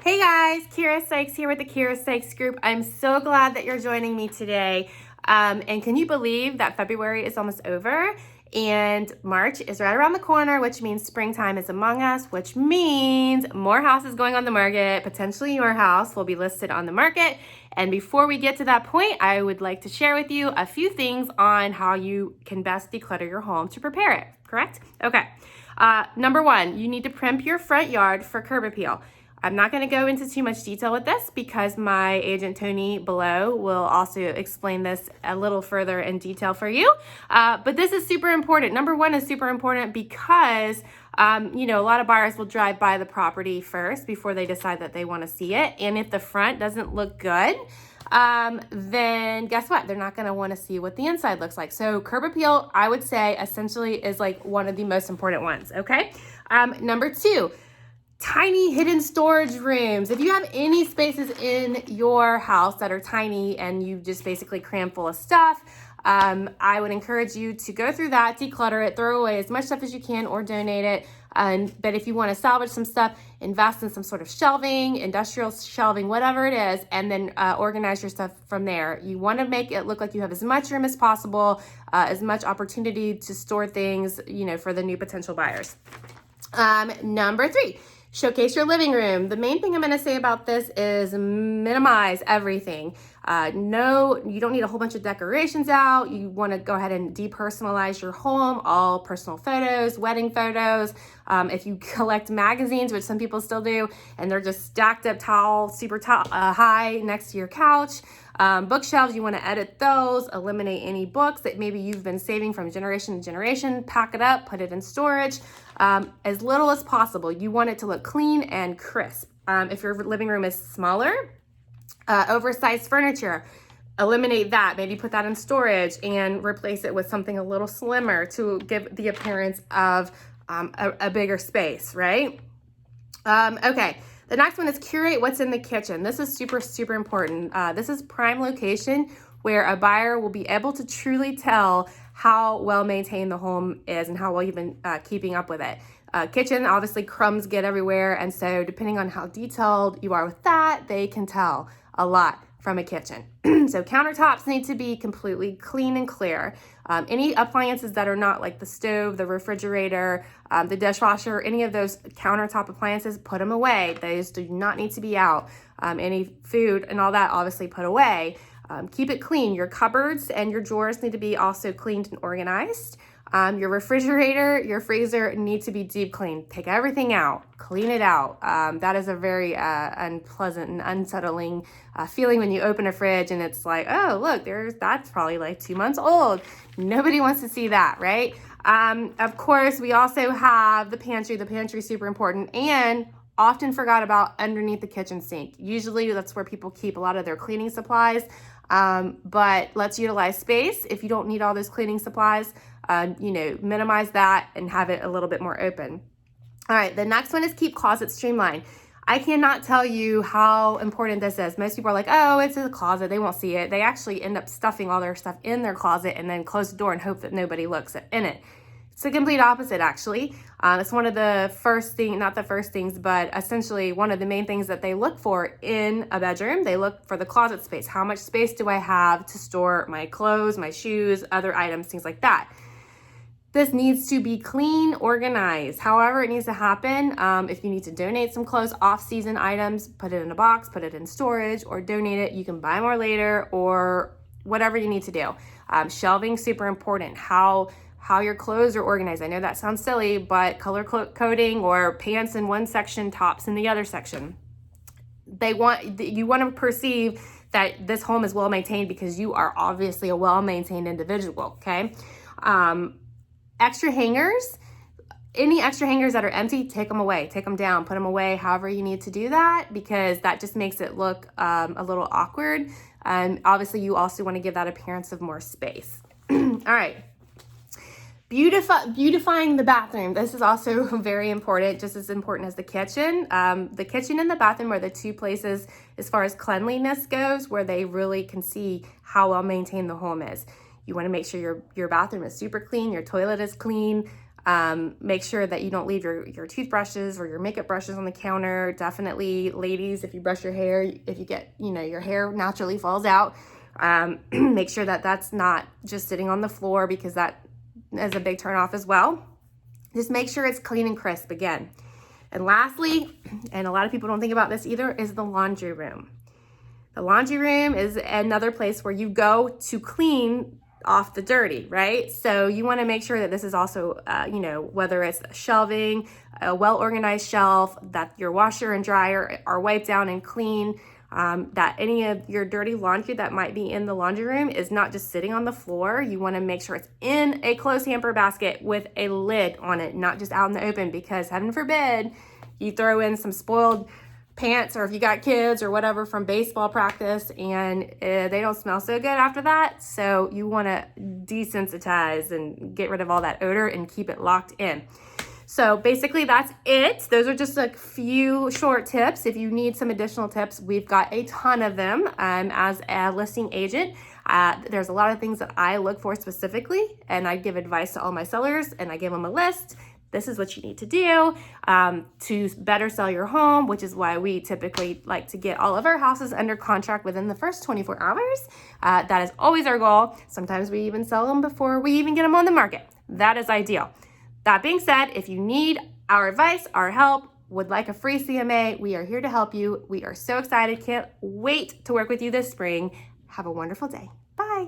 Hey guys, Kira Sikes here with the Kira Sikes Group. I'm so glad that you're joining me today. And can you believe that February is almost over and March is right around the corner, which means springtime is among us, which means more houses going on the market. Potentially your house will be listed on the market. And before we get to that point, I would like to share with you a few things on how you can best declutter your home to prepare it, correct? Okay. Number one, you need to primp your front yard for curb appeal. I'm not going to go into too much detail with this because my agent Tony below will also explain this a little further in detail for you. But this is super important. Number one is super important because, a lot of buyers will drive by the property first before they decide that they want to see it. And if the front doesn't look good, then guess what? They're not going to want to see what the inside looks like. So curb appeal, I would say essentially is like one of the most important ones. Okay. Number two, tiny hidden storage rooms. If you have any spaces in your house that are tiny and you just basically cram full of stuff, I would encourage you to go through that, declutter it, throw away as much stuff as you can or donate it. But if you want to salvage some stuff, invest in some sort of shelving, industrial shelving, whatever it is, and then organize your stuff from there. You want to make it look like you have as much room as possible, as much opportunity to store things, for the new potential buyers. Number three, showcase your living room. The main thing I'm going to say about this is minimize everything. No, you don't need a whole bunch of decorations out. You want to go ahead and depersonalize your home, all personal photos, wedding photos. If you collect magazines, which some people still do, and they're just stacked up tall, super tall, high next to your couch. Bookshelves, you want to edit those, eliminate any books that maybe you've been saving from generation to generation, pack it up, put it in storage. As little as possible. You want it to look clean and crisp. If your living room is smaller, oversized furniture, eliminate that. Maybe put that in storage and replace it with something a little slimmer to give the appearance of a bigger space, right? Okay. The next one is curate what's in the kitchen. This is super, super important. This is prime location where a buyer will be able to truly tell how well maintained the home is and how well you've been keeping up with it. Kitchen, obviously crumbs get everywhere. And so depending on how detailed you are with that, they can tell a lot from a kitchen. So countertops need to be completely clean and clear. Any appliances that are not like the stove, the refrigerator, the dishwasher, any of those countertop appliances, put them away. Those do not need to be out. Any food and all that, obviously put away. Keep it clean. Your cupboards and your drawers need to be also cleaned and organized. Your refrigerator, your freezer need to be deep cleaned. Take everything out, clean it out. That is a very unpleasant and unsettling feeling when you open a fridge and it's like, oh, look, that's probably like 2 months old. Nobody wants to see that, right? Of course, we also have the pantry. The pantry is super important and often forgot about underneath the kitchen sink. Usually that's where people keep a lot of their cleaning supplies. But let's utilize space. If you don't need all those cleaning supplies, minimize that and have it a little bit more open. All right, the next one is keep closets streamlined. I cannot tell you how important this is. Most people are like, oh, it's in the closet, they won't see it. They actually end up stuffing all their stuff in their closet and then close the door and hope that nobody looks in it. It's the complete opposite, actually. It's one of the not the first things, but essentially one of the main things that they look for in a bedroom. They look for the closet space. How much space do I have to store my clothes, my shoes, other items, things like that? This needs to be clean, organized. However it needs to happen. If you need to donate some clothes, off-season items, put it in a box, put it in storage, or donate it. You can buy more later or whatever you need to do. Shelving, super important. How your clothes are organized. I know that sounds silly, but color coding or pants in one section, tops in the other section. You want to perceive that this home is well maintained because you are obviously a well maintained individual. Okay. Extra hangers. Any extra hangers that are empty, take them away, take them down, put them away, however you need to do that, because that just makes it look a little awkward. And obviously you also want to give that appearance of more space. All right. Beautifying the bathroom. This is also very important, just as important as the kitchen. The kitchen and the bathroom are the two places, as far as cleanliness goes, where they really can see how well maintained the home is. You want to make sure your bathroom is super clean, your toilet is clean, Make sure that you don't leave your toothbrushes or your makeup brushes on the counter. Definitely, ladies, if you brush your hair, if you get, your hair naturally falls out, make sure that that's not just sitting on the floor, because that is a big turn off as well. Just make sure it's clean and crisp again. And lastly, and a lot of people don't think about this either, is the laundry room. The laundry room is another place where you go to clean off the dirty, right? So you want to make sure that this is also, whether it's shelving, a well-organized shelf, that your washer and dryer are wiped down and clean, that any of your dirty laundry that might be in the laundry room is not just sitting on the floor. You want to make sure it's in a closed hamper basket with a lid on it, not just out in the open, because heaven forbid you throw in some spoiled pants, or if you got kids or whatever from baseball practice, and they don't smell so good after that. So you want to desensitize and get rid of all that odor and keep it locked in. So basically that's it. Those are just a few short tips. If you need some additional tips, we've got a ton of them. As a listing agent, there's a lot of things that I look for specifically, and I give advice to all my sellers, and I give them a list. This is what you need to do to better sell your home, which is why we typically like to get all of our houses under contract within the first 24 hours. That is always our goal. Sometimes we even sell them before we even get them on the market. That is ideal. That being said, if you need our advice, our help, would like a free CMA, we are here to help you. We are so excited. Can't wait to work with you this spring. Have a wonderful day. Bye.